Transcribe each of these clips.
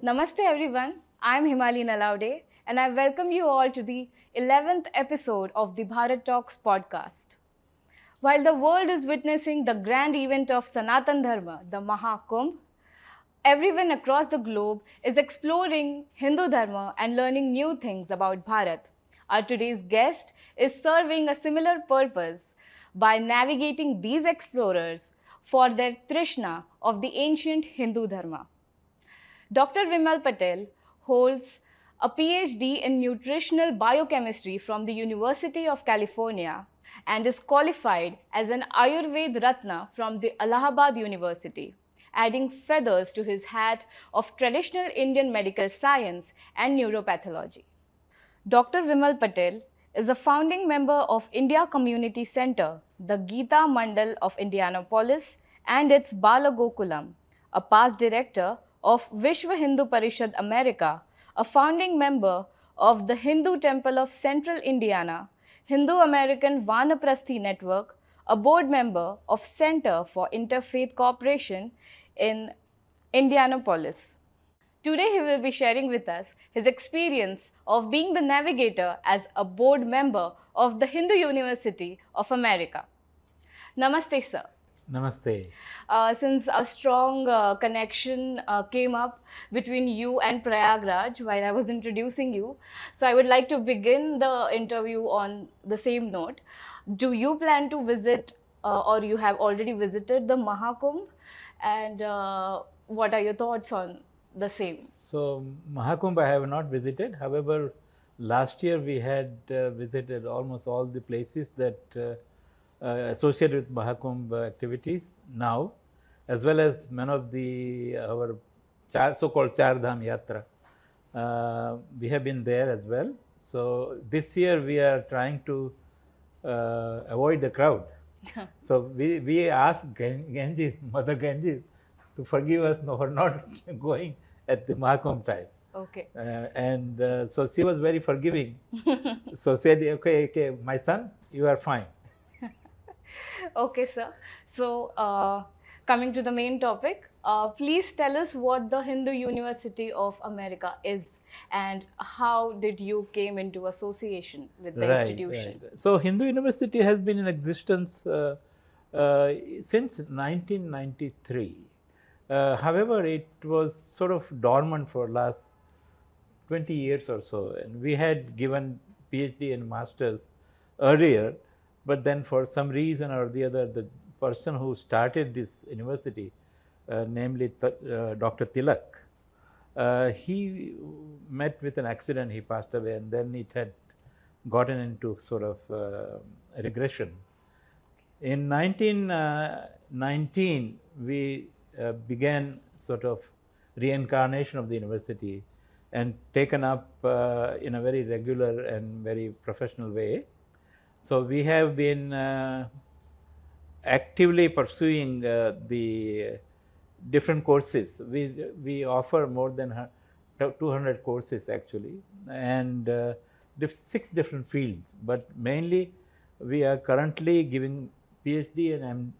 Namaste everyone, I am Himali Nalaude and I welcome you all to the 11th episode of the Bharat Talks podcast. While the world is witnessing the grand event of Sanatan Dharma, the Mahakumbh, everyone across the globe is exploring Hindu Dharma and learning new things about Bharat. Our today's guest is serving a similar purpose by navigating these explorers for their Trishna of the ancient Hindu Dharma. Dr. Vimal Patel holds a PhD in nutritional biochemistry from the University of California and is qualified as an Ayurveda Ratna from the Allahabad University, adding feathers to his hat of traditional Indian medical science and neuropathology. Dr. Vimal Patel is a founding member of India Community Center, the Geeta Mandal of Indianapolis, and its Bala Gokulam, a past director of Vishwa Hindu Parishad America, a founding member of the Hindu Temple of Central Indiana, Hindu American Vanaprasthi Network, a board member of Center for Interfaith Cooperation in Indianapolis. Today, he will be sharing with us his experience of being the navigator as a board member of the Hindu University of America. Namaste, sir. Namaste. Since a strong connection came up between you and Prayagraj while I was introducing you, so I would like to begin the interview on the same note. Do you plan to visit or you have already visited the Mahakumbh? And what are your thoughts on the same? So, Mahakumbh I have not visited. However, last year we had visited almost all the places that associated with Mahakumbh activities now, as well as many of the our so-called Char Dham Yatra. We have been there as well. So this year we are trying to avoid the crowd. So we asked Ganges, Mother Ganges, to forgive us for not going at the Mahakumbh time. Okay. So she was very forgiving. So said, okay, my son, you are fine. Okay, sir. So, coming to the main topic, please tell us what the Hindu University of America is and how did you came into association with the institution? Right. So, Hindu University has been in existence since 1993. However, it was sort of dormant for last 20 years or so, and we had given PhD and masters earlier, but then for some reason or the other, the person who started this university, namely Dr. Tilak, he met with an accident, he passed away, and then it had gotten into sort of regression. In 1919, we began sort of reincarnation of the university and taken up in a very regular and very professional way. So we have been actively pursuing the different courses. We offer more than 200 courses actually, and 6 different fields. But mainly, we are currently giving PhD and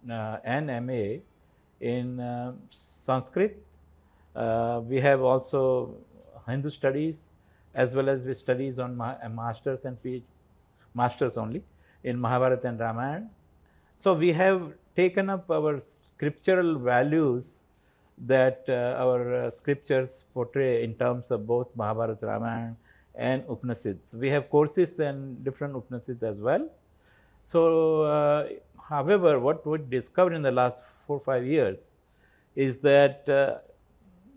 MA in Sanskrit. We have also Hindu studies, as well as with studies on masters and PhD, masters only in Mahabharata and Ramayana. So we have taken up our scriptural values that our scriptures portray in terms of both Mahabharata, Ramayana and Upanishads. We have courses in different Upanishads as well. So, however, what we discovered in the last 4 or 5 years is that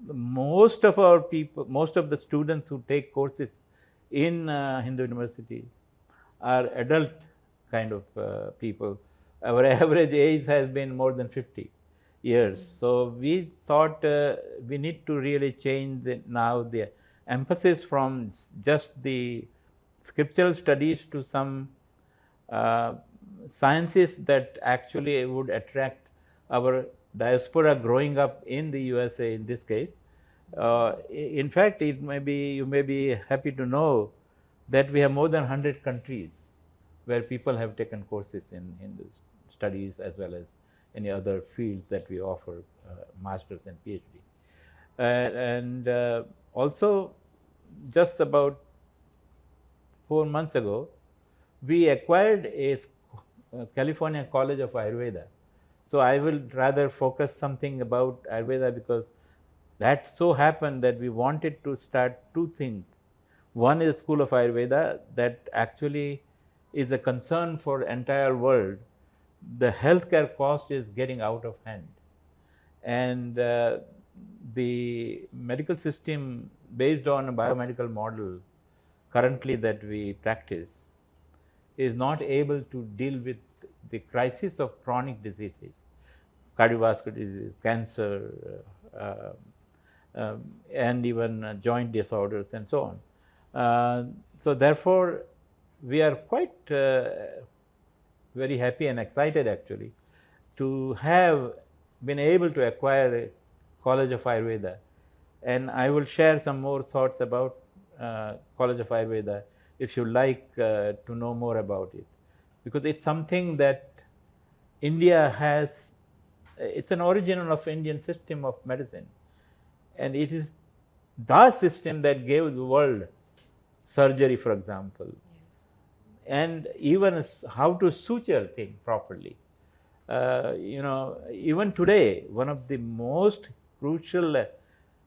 most of our people, most of the students who take courses in Hindu University are adult kind of people. Our average age has been more than 50 years. So we thought we need to really change now the emphasis from just the scriptural studies to some sciences that actually would attract our diaspora growing up in the USA in this case. In fact, you may be happy to know that we have more than 100 countries where people have taken courses in Hindu studies as well as any other fields that we offer, masters and PhD. And also, just about 4 months ago, we acquired a California College of Ayurveda. So I will rather focus something about Ayurveda, because that so happened that we wanted to start two things. One is School of Ayurveda that actually is a concern for entire world. The healthcare cost is getting out of hand, and the medical system based on a biomedical model currently that we practice is not able to deal with the crisis of chronic diseases, cardiovascular disease, cancer, and even joint disorders and so on. So therefore, we are quite very happy and excited actually to have been able to acquire a College of Ayurveda. And I will share some more thoughts about College of Ayurveda if you like to know more about it, because it's something that India has. It's an original of Indian system of medicine, and it is the system that gave the world surgery, for example, and even how to suture things properly. Even today, one of the most crucial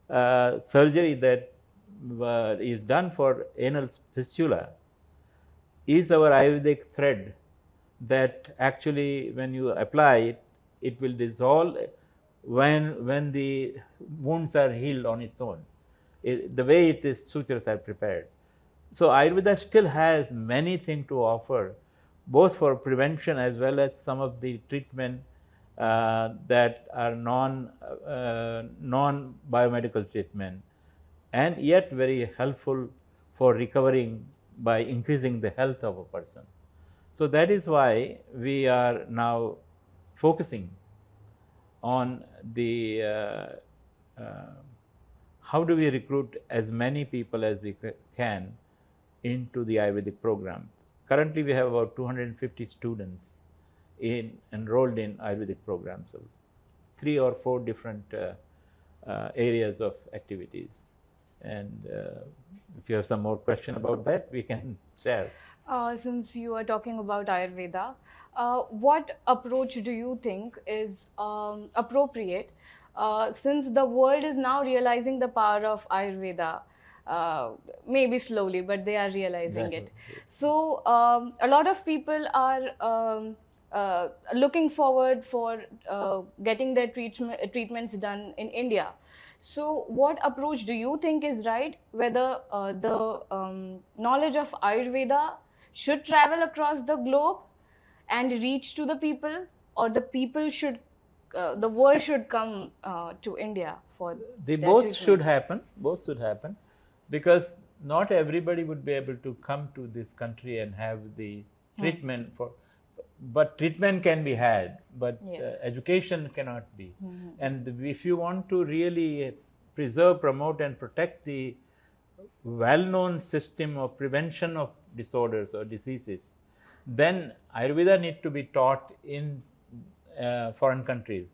surgery that is done for anal fistula is our Ayurvedic thread, that actually when you apply it, it will dissolve when the wounds are healed on its own, the way it is sutures are prepared. So Ayurveda still has many things to offer, both for prevention as well as some of the treatment that are non biomedical treatment, and yet very helpful for recovering by increasing the health of a person. So that is why we are now focusing on the how do we recruit as many people as we can into the Ayurvedic program. Currently, we have about 250 students enrolled in Ayurvedic programs, so 3 or 4 different areas of activities. And if you have some more question about that, we can share. Since you are talking about Ayurveda, what approach do you think is appropriate, since the world is now realizing the power of Ayurveda? Maybe slowly, but they are realizing it. So a lot of people are looking forward for getting their treatments done in India. So what approach do you think is right? Whether the knowledge of Ayurveda should travel across the globe and reach to the people, or the people should, the world should come to India for the their both treatments? should happen. Both should happen, because not everybody would be able to come to this country and have the treatment for. But treatment can be had, but Yes. Education cannot be. And if you want to really preserve, promote, and protect the well-known system of prevention of disorders or diseases, then Ayurveda need to be taught in foreign countries.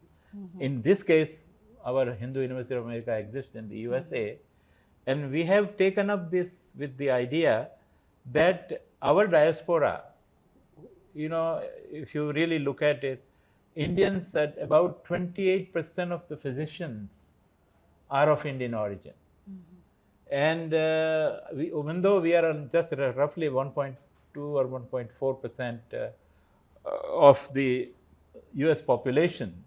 In this case, our Hindu University of America exists in the USA, and we have taken up this with the idea that our diaspora, if you really look at it, Indians, at about 28% of the physicians are of Indian origin. And even though we are on just roughly 1.2 or 1.4% of the US population,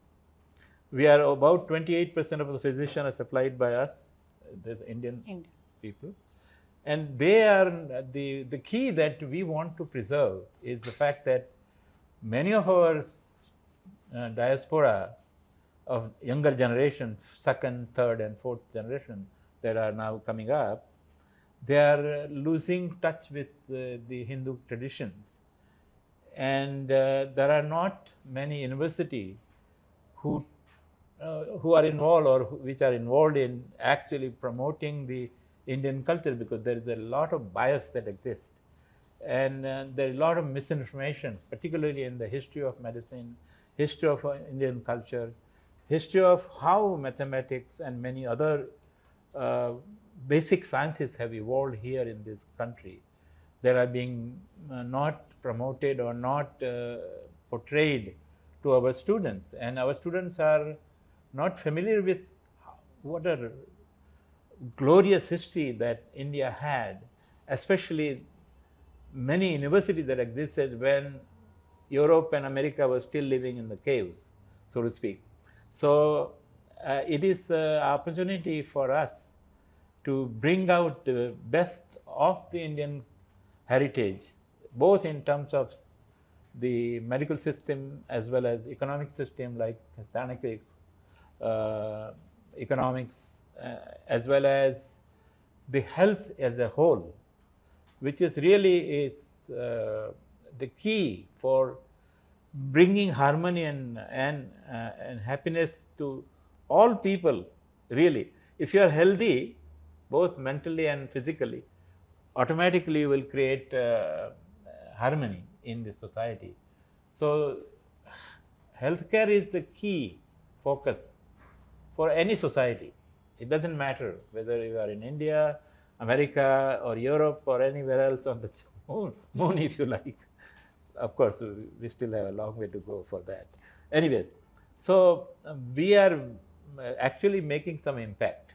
we are about 28% of the physicians are supplied by us, the Indian people. And they are the key that we want to preserve is the fact that many of our diaspora of younger generation, second, third, and fourth generation that are now coming up, they are losing touch with the Hindu traditions. And there are not many universities who are involved or which are involved in actually promoting the Indian culture, because there is a lot of bias that exists, and there is a lot of misinformation, particularly in the history of medicine, history of Indian culture, history of how mathematics and many other uh, basic sciences have evolved here in this country that are being not promoted or not portrayed to our students, and our students are not familiar with what a glorious history that India had, especially many universities that existed when Europe and America were still living in the caves, so to speak. So it is an opportunity for us to bring out the best of the Indian heritage, both in terms of the medical system as well as economic system like mathematics, uh, economics, as well as the health as a whole, which is really the key for bringing harmony and happiness to all people. Really, if you are healthy, both mentally and physically, automatically you will create harmony in the society. So, healthcare is the key focus for any society. It doesn't matter whether you are in India, America, or Europe, or anywhere else on the moon if you like. Of course, we still have a long way to go for that. Anyways, so we are actually making some impact.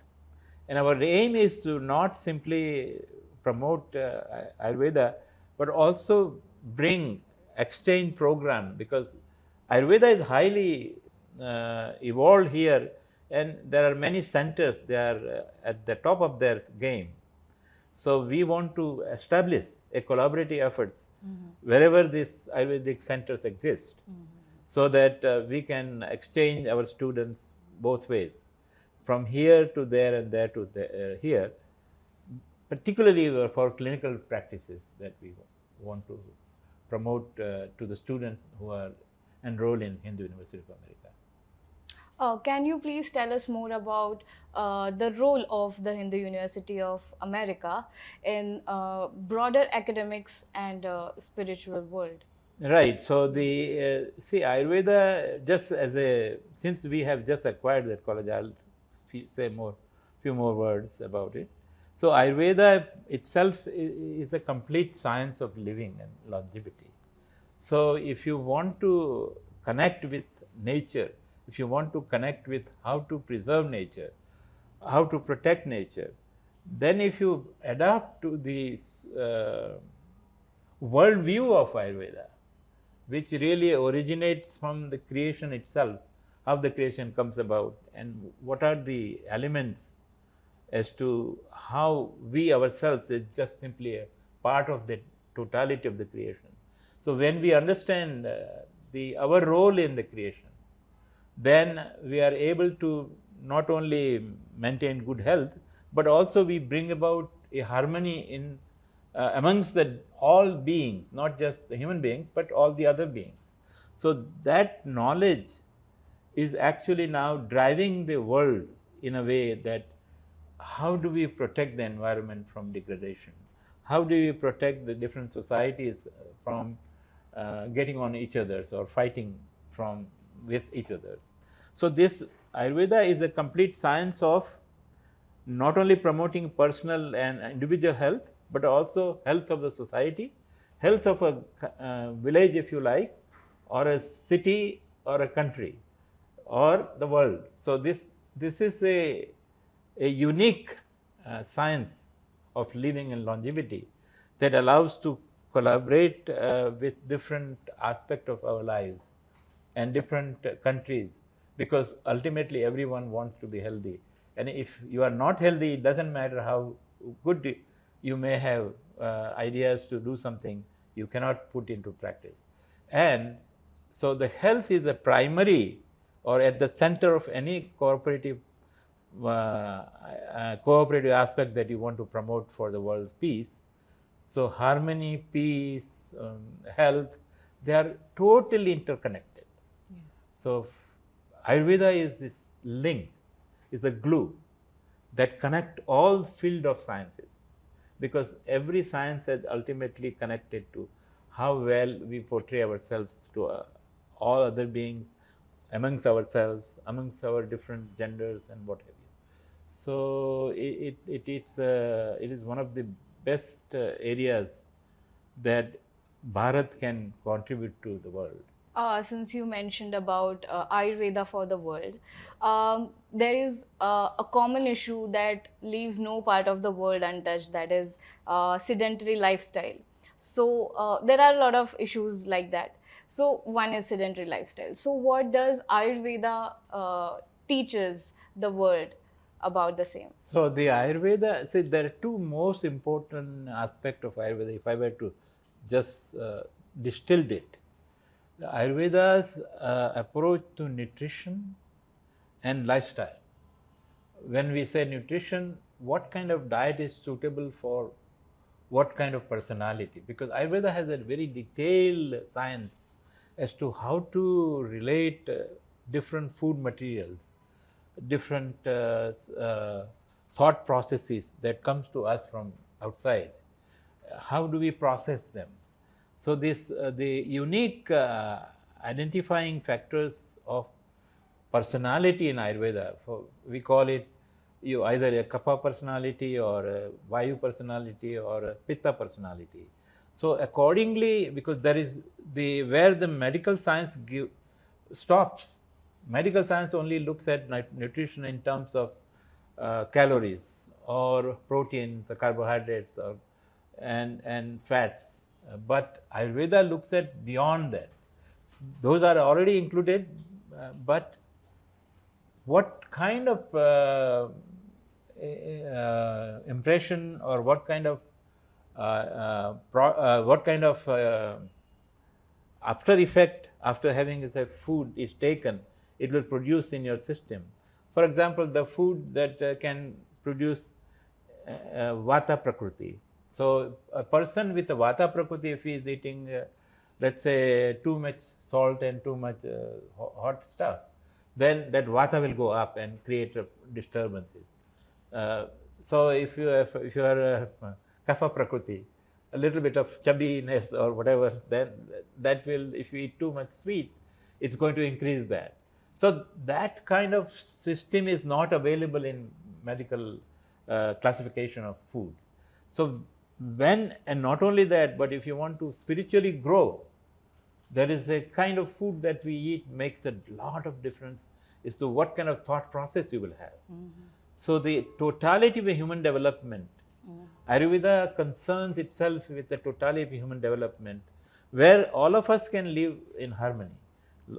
And our aim is to not simply promote Ayurveda, but also bring exchange program, because Ayurveda is highly evolved here, and there are many centers. They are at the top of their game. So we want to establish a collaborative efforts wherever these Ayurvedic centers exist, so that we can exchange our students both ways, from here to there and there to here, particularly for clinical practices that we want to promote to the students who are enrolled in Hindu University of America. Can you please tell us more about the role of the Hindu University of America in broader academics and spiritual world? Right. So the see Ayurveda, just as a, since we have just acquired that college, I'll say few more words about it. So Ayurveda itself is a complete science of living and longevity. So if you want to connect with nature, if you want to connect with how to preserve nature, how to protect nature, then if you adapt to the world view of Ayurveda, which really originates from the creation itself, how the creation comes about, and what are the elements as to how we ourselves is just simply a part of the totality of the creation. So when we understand our role in the creation, then we are able to not only maintain good health, but also we bring about a harmony in amongst all beings, not just the human beings, but all the other beings. So that knowledge is actually now driving the world in a way that how do we protect the environment from degradation? How do we protect the different societies from getting on each other's or fighting with each other? So this Ayurveda is a complete science of not only promoting personal and individual health, but also health of the society, health of a village, if you like, or a city, or a country, or the world. So this is a unique science of living and longevity that allows to collaborate with different aspects of our lives and different countries, because ultimately everyone wants to be healthy. And if you are not healthy, it doesn't matter how good you may have ideas to do something, you cannot put into practice. And so the health is the primary or at the center of any cooperative aspect that you want to promote for the world's peace. So harmony, peace, health, they are totally interconnected. Yes. So Ayurveda is this link, is a glue that connect all field of sciences, because every science is ultimately connected to how well we portray ourselves to all other beings, amongst ourselves, amongst our different genders and what have you. So it is one of the best areas that Bharat can contribute to the world. Since you mentioned about Ayurveda for the world, there is a common issue that leaves no part of the world untouched, that is sedentary lifestyle. So, there are a lot of issues like that. So, one is sedentary lifestyle. So, what does Ayurveda teaches the world about the same? So the Ayurveda, see, there are two most important aspects of Ayurveda. If I were to just distilled it, the Ayurveda's approach to nutrition and lifestyle. When we say nutrition, what kind of diet is suitable for what kind of personality? Because Ayurveda has a very detailed science as to how to relate different food materials, different thought processes that comes to us from outside. How do we process them? So this the unique identifying factors of personality in Ayurveda, we call it you either a Kapha personality or a Vayu personality or a Pitta personality. So accordingly, because there is the where the medical science stops. Medical science only looks at nutrition in terms of calories or proteins, or carbohydrates, or and fats. But Ayurveda looks at beyond that. Those are already included, but what kind of impression or what kind of after effect after having a food is taken, it will produce in your system. For example, the food that can produce vata prakriti. So a person with a vata prakriti, if he is eating let's say too much salt and too much hot stuff, then that vata will go up and create disturbances. So if you are kapha prakriti, a little bit of chubbiness or whatever, then that will, if you eat too much sweet, it's going to increase that. So that kind of system is not available in medical classification of food. So when, and not only that, but if you want to spiritually grow, there is a kind of food that we eat makes a lot of difference as to what kind of thought process you will have. So the totality of human development, Ayurveda concerns itself with the totality of human development, where all of us can live in harmony.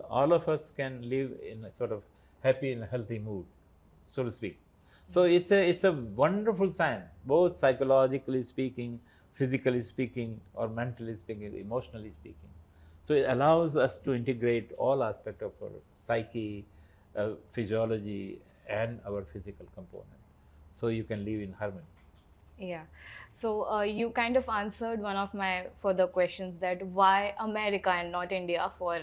All of us can live in a sort of happy and healthy mood, so to speak. So it's a wonderful science, both psychologically speaking, physically speaking, or mentally speaking, emotionally speaking. So it allows us to integrate all aspects of our psyche, physiology, and our physical component. So you can live in harmony. Yeah. So you kind of answered one of my further questions, that why America and not India for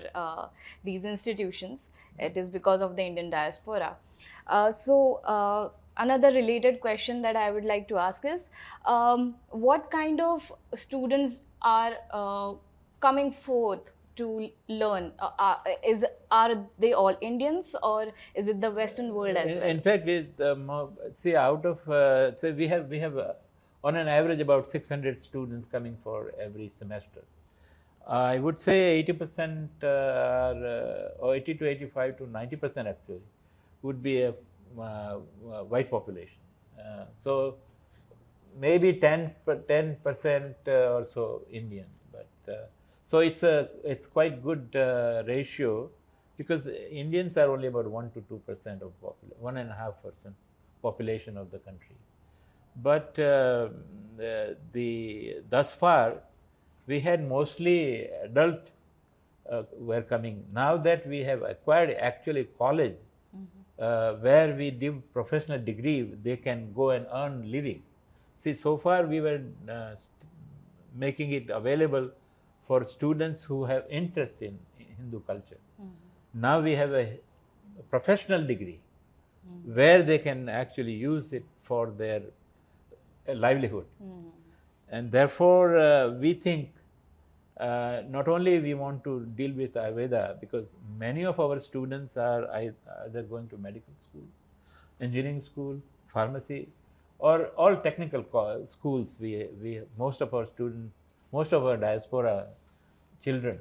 these institutions. It is because of the Indian diaspora. Another related question that I would like to ask is, what kind of students are coming forth to learn? Are they all Indians, or is it the Western world as well? In fact, see, out of say we have on an average about 600 students coming for every semester. I would say 80% or 80 to 85 to 90% actually would be a white population. So maybe 10% or so Indian, but so it's quite good ratio, because Indians are only about 1 to 2% of 1.5% population of the country. But thus far we had mostly adult were coming. Now that we have acquired actually college, where we give professional degree, they can go and earn living. See, so far we were making it available for students who have interest in Hindu culture. Now we have a professional degree where they can actually use it for their livelihood. And therefore we think not only we want to deal with Ayurveda, because many of our students are either going to medical school, engineering school, pharmacy, or all technical schools. Most of our students, most of our diaspora children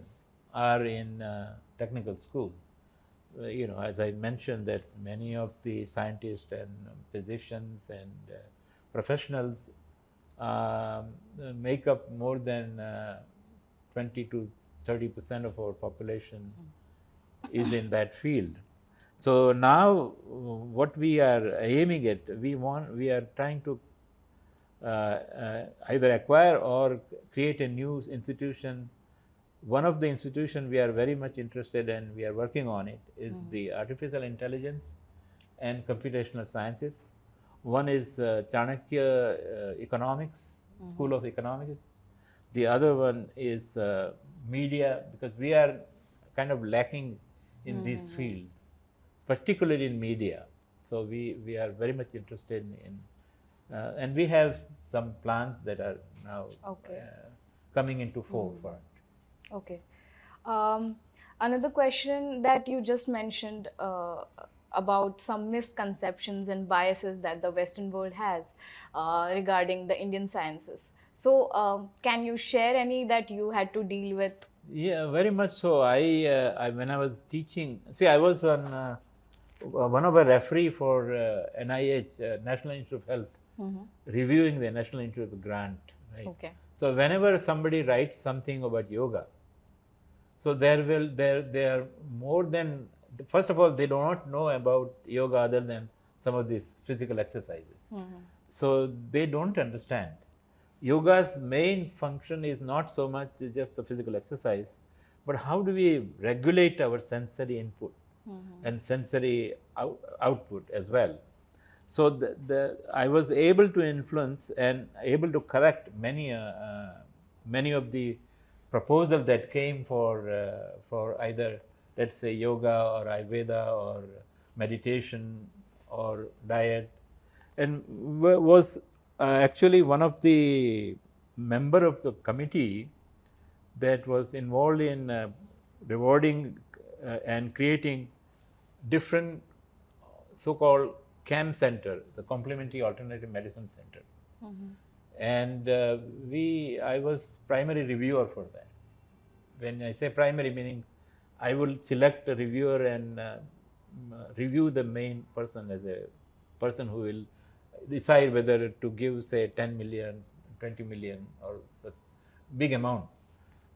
are in technical schools. As I mentioned, that many of the scientists and physicians and professionals um, make up more than 20 to 30% of our population is in that field. So now, what we are aiming at, we are trying to either acquire or create a new institution. One of the institutions we are very much interested in, we are working on it, is the artificial intelligence and computational sciences. One is Chanakya Economics, School of Economics. The other one is media, because we are kind of lacking in these fields, particularly in media. So we are very much interested and we have some plans that are now coming into forefront. Okay. Another question that you just mentioned about some misconceptions and biases that the Western world has regarding the Indian sciences. So, can you share any that you had to deal with? Yeah, very much so. I when I was teaching, see, I was on one of a referee for NIH, National Institute of Health, reviewing the National Institute of Grant. Right? Okay. So whenever somebody writes something about yoga, so there are more than, first of all, they do not know about yoga other than some of these physical exercises. So they don't understand. Yoga's main function is not so much just the physical exercise, but how do we regulate our sensory input and sensory output as well. So I was able to influence and able to correct many of the proposals that came for either, let's say, yoga or Ayurveda or meditation or diet, and was actually one of the member of the committee that was involved in rewarding and creating different so-called CAM center, the complementary alternative medicine centers. And I was primary reviewer for that. When I say primary, meaning I will select a reviewer and review the main person as a person who will decide whether to give, say, 10 million, 20 million or such big amount.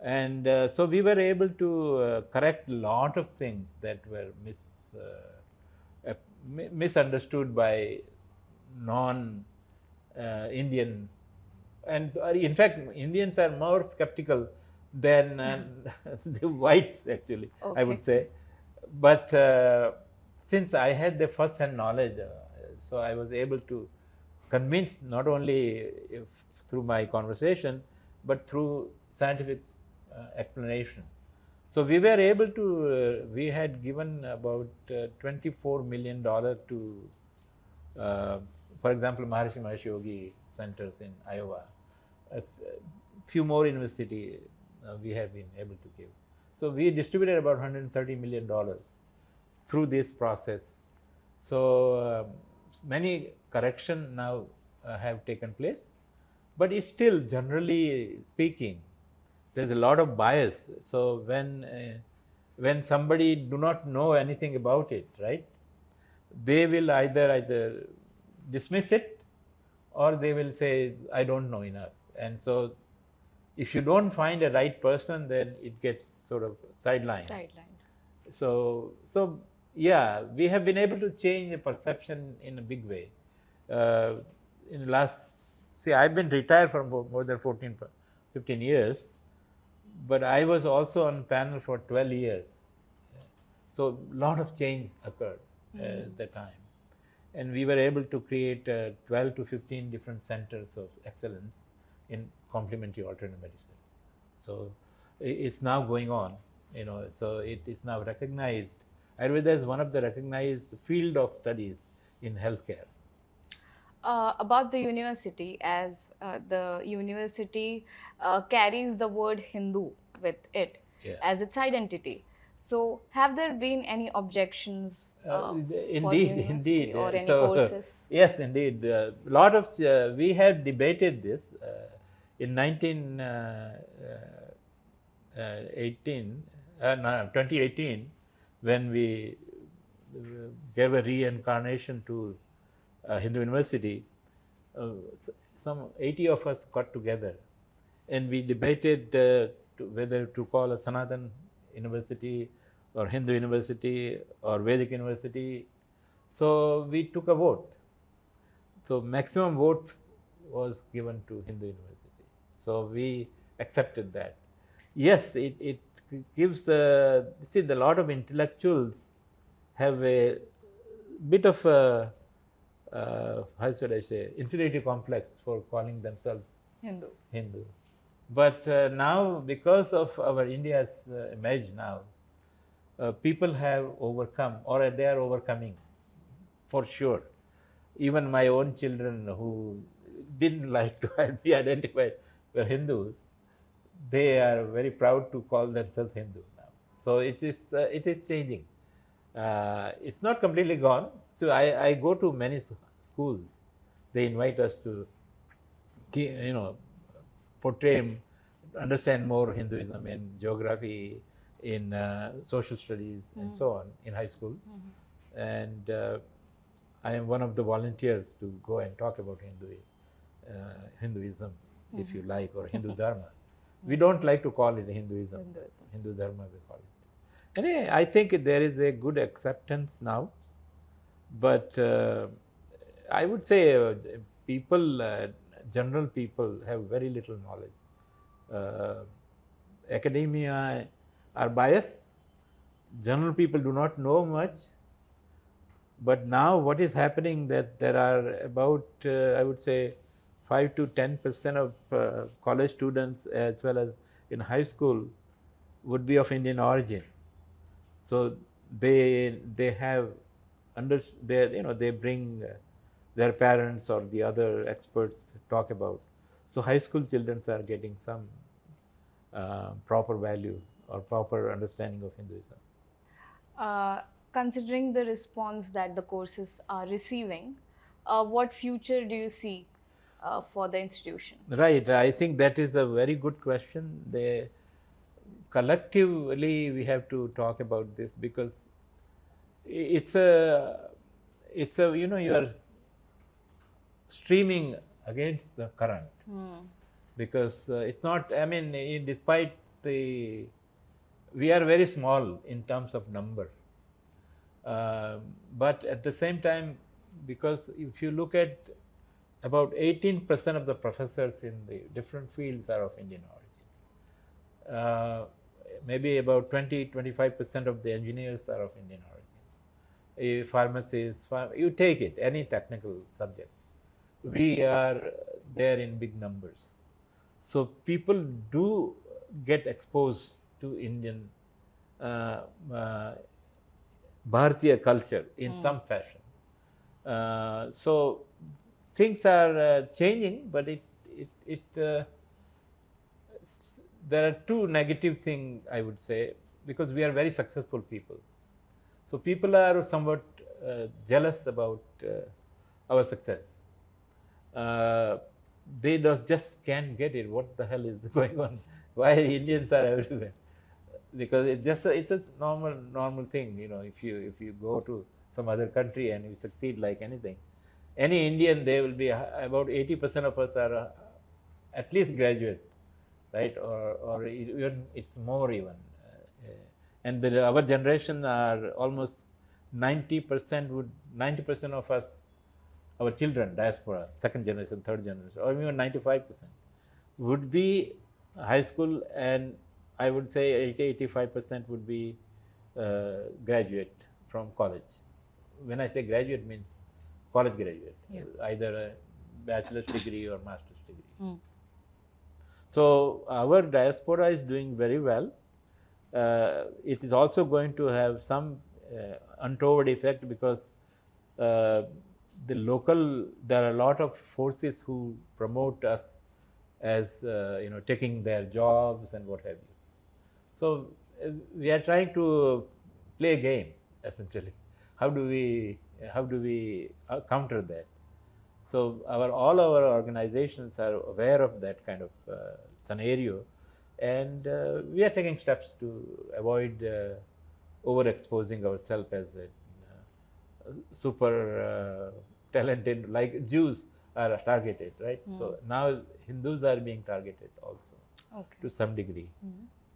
And so we were able to correct a lot of things that were misunderstood by non-Indian. And in fact, Indians are more skeptical than the whites, actually, I would say. But since I had the first-hand knowledge, so I was able to convince not only through my conversation, but through scientific explanation. So we were able to, we had given about $24 million to, for example, Maharishi Mahesh Yogi centers in Iowa. A few more universities we have been able to give. So we distributed about $130 million through this process. So many corrections now have taken place, but it's still, generally speaking, there's a lot of bias. So when somebody do not know anything about it, right, they will either dismiss it, or they will say, I don't know enough. And so if you don't find a right person, then it gets sort of sidelined. So yeah, we have been able to change the perception in a big way. In the last, see, I've been retired for more than 15 years, but I was also on panel for 12 years. So a lot of change occurred at that time. And we were able to create 12 to 15 different centers of excellence in complementary alternative medicine. So it's now going on, so it is now recognized. Ayurveda is one of the recognized field of studies in healthcare. About the university, as the university carries the word Hindu with it as its identity. So, have there been any objections for the Indeed, university indeed. or any So, courses? yes, indeed. Lot of we have debated this in 2018, when we gave a reincarnation to Hindu University. Uh, some 80 of us got together, and we debated whether to call a Sanatan University or Hindu University or Vedic University. So we took a vote. So maximum vote was given to Hindu University. So we accepted that. Yes, it gives, see, a lot of intellectuals have a bit of a, how should I say, inferiority complex for calling themselves Hindu. But now, because of our India's image now, people have overcome, or they are overcoming, for sure. Even my own children who didn't like to be identified were Hindus, they are very proud to call themselves Hindu now. So it is changing. It's not completely gone. So I go to many schools. They invite us to, portray, understand more Hinduism in geography, in social studies, and so on in high school. And I am one of the volunteers to go and talk about Hinduism, if you like, or Hindu Dharma. We don't like to call it Hinduism. Hindu Dharma we call it. And I think there is a good acceptance now, but I would say people, general people, have very little knowledge. Academia are biased. General people do not know much. But now what is happening, that there are about, I would say, 5 to 10% of college students, as well as in high school, would be of Indian origin. So they have they bring their parents or the other experts to talk about. So high school children are getting some proper value or proper understanding of Hinduism. Considering the response that the courses are receiving, what future do you see for the institution? Right. I think that is a very good question. Collectively we have to talk about this, because it's a you are streaming against the current, because it's not, I mean, despite we are very small in terms of number, but at the same time, because if you look at about 18% of the professors in the different fields are of Indian origin. Maybe about 20-25% of the engineers are of Indian origin. Pharmacists, you take it, any technical subject, we are there in big numbers. So people do get exposed to Indian Bharatiya culture in some fashion. So things are changing, but there are two negative things, I would say, because we are very successful people. So people are somewhat jealous about our success. They just can't get it. What the hell is going on? Why Indians are everywhere? Because it's a normal thing. If you go to some other country and you succeed like anything, any Indian, they will be about 80% of us are at least graduate, right? Or even it's more even. And our generation are almost 90% of us, our children, diaspora, second generation, third generation, or even 95% would be high school, and I would say 80-85% would be graduate from college. When I say graduate, means college graduate, either a bachelor's degree or master's degree. So our diaspora is doing very well. It is also going to have some untoward effect, because there are a lot of forces who promote us as taking their jobs and what have you. So we are trying to play a game essentially. How do we counter that? So all our organizations are aware of that kind of scenario, and we are taking steps to avoid overexposing ourselves as a super talented, like Jews are targeted, right? So now Hindus are being targeted also, to some degree.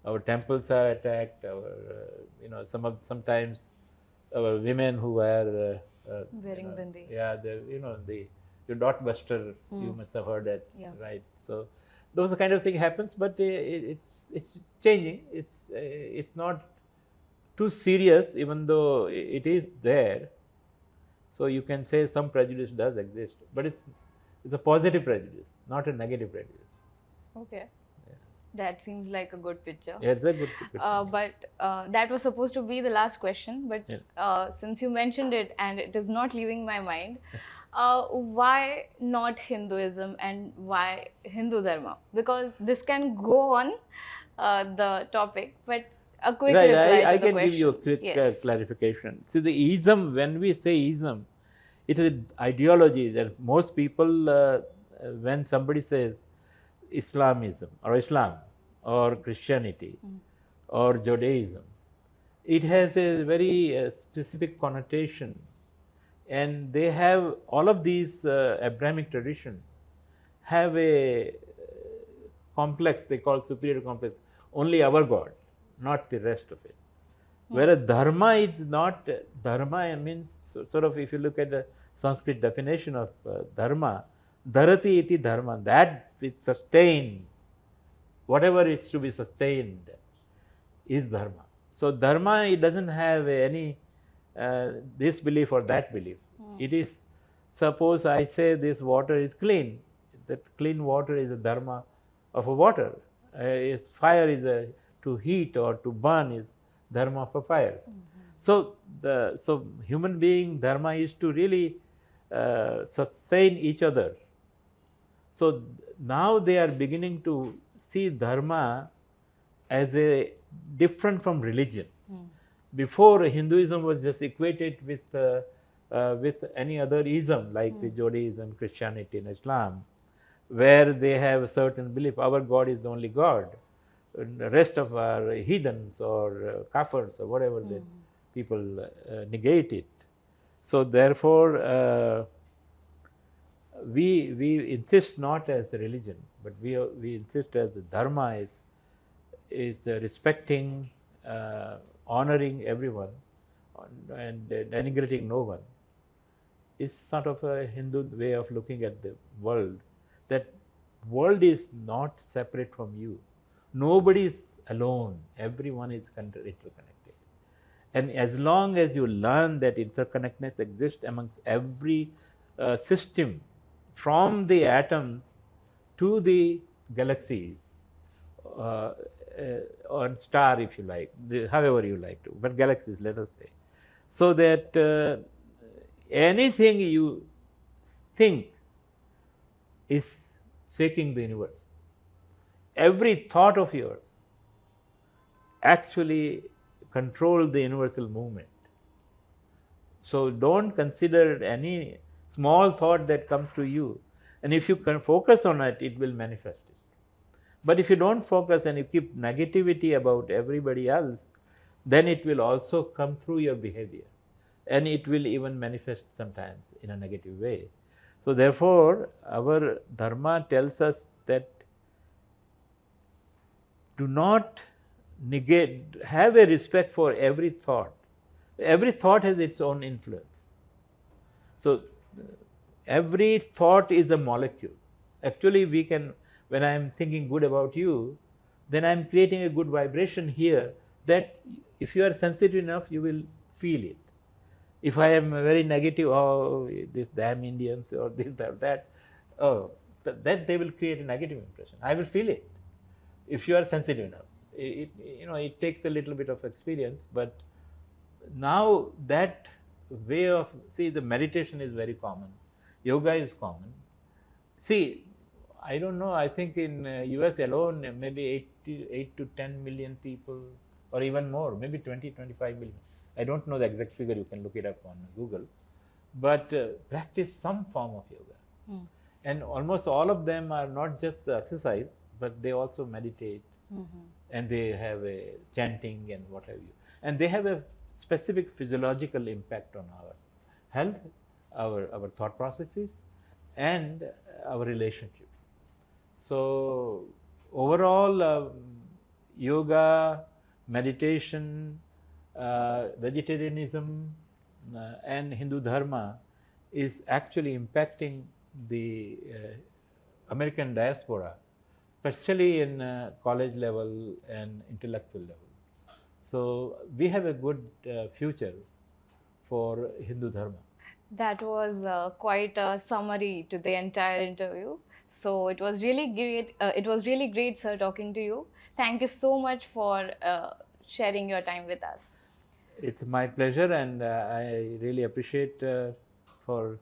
Our temples are attacked. Our sometimes our women who are Wearing bindi. yeah, the dot buster. You must have heard that, right? So those kind of thing happens, but it's changing. It's not too serious, even though it is there. So you can say some prejudice does exist, but it's a positive prejudice, not a negative prejudice. Okay. That seems like a good picture. Yeah, it's a good picture. But that was supposed to be the last question. But since you mentioned it and it is not leaving my mind, why not Hinduism and why Hindu Dharma? Because this can go on the topic, but a quick reply to the I can question. give you a quick clarification. See, the ism, when we say ism, it is an ideology that most people, when somebody says Islamism or Islam or Christianity or Judaism, it has a very specific connotation, and they have all of these Abrahamic traditions have a complex they call superior complex. Only our God, not the rest of it. Whereas dharma is not dharma means sort of, if you look at the Sanskrit definition of dharma, dharati iti dharma, that which sustained, whatever is to be sustained is dharma. So dharma, it doesn't have any this belief or that belief. It is, suppose I say this water is clean, that clean water is a dharma of a water. Is fire is to heat or to burn is dharma of a fire. So human being dharma is to really sustain each other. So now they are beginning to see dharma as a different from religion. Before, Hinduism was just equated with any other ism like the Judaism, Christianity, and Islam, where they have a certain belief. Our God is the only God. The rest of our heathens or kafirs or whatever that people negate it. So therefore, we insist not as a religion, but we insist as a dharma is respecting, honoring everyone, and denigrating no one. Is sort of a Hindu way of looking at the world. That world is not separate from you. Nobody is alone. Everyone is interconnected. And as long as you learn that interconnectedness exists amongst every system, from the atoms to the galaxies, or star, if you like, however you like to, but galaxies, let us say, so that anything you think is shaking the universe. Every thought of yours actually controls the universal movement. So don't consider any small thought that comes to you, and if you can focus on it, it will manifest it. But if you don't focus and you keep negativity about everybody else, then it will also come through your behavior, and it will even manifest sometimes in a negative way. So therefore, our dharma tells us that do not negate, have a respect for every thought. Every thought has its own influence. So every thought is a molecule. Actually, we can, when I am thinking good about you, then I am creating a good vibration here that if you are sensitive enough, you will feel it. If I am very negative, oh, this damn Indians or this, that, oh, that they will create a negative impression. I will feel it if you are sensitive enough. It takes a little bit of experience, but now that way of, see, the meditation is very common. Yoga is common. See, I don't know, I think in US alone, maybe 8 to 10 million people or even more, maybe 20, 25 million. I don't know the exact figure, you can look it up on Google. But practice some form of yoga. And almost all of them are not just the exercise, but they also meditate, and they have a chanting and what have you. And they have a specific physiological impact on our health, our thought processes, and our relationship. So overall, yoga, meditation, vegetarianism, and Hindu Dharma is actually impacting the American diaspora, especially in college level and intellectual level. So we have a good future for Hindu Dharma. That was quite a summary to the entire interview. So it was really great. Sir, talking to you. Thank you so much for sharing your time with us. It's my pleasure, and I really appreciate for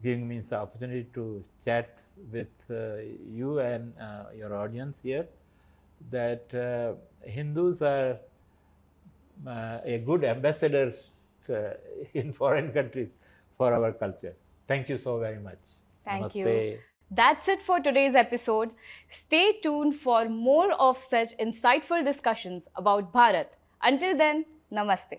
giving me the opportunity to chat with you and your audience here. That Hindus are a good ambassadors in foreign countries for our culture. Thank you so very much. Thank Namaste. you. That's it for today's episode. Stay tuned for more of such insightful discussions about Bharat. Until then, namaste.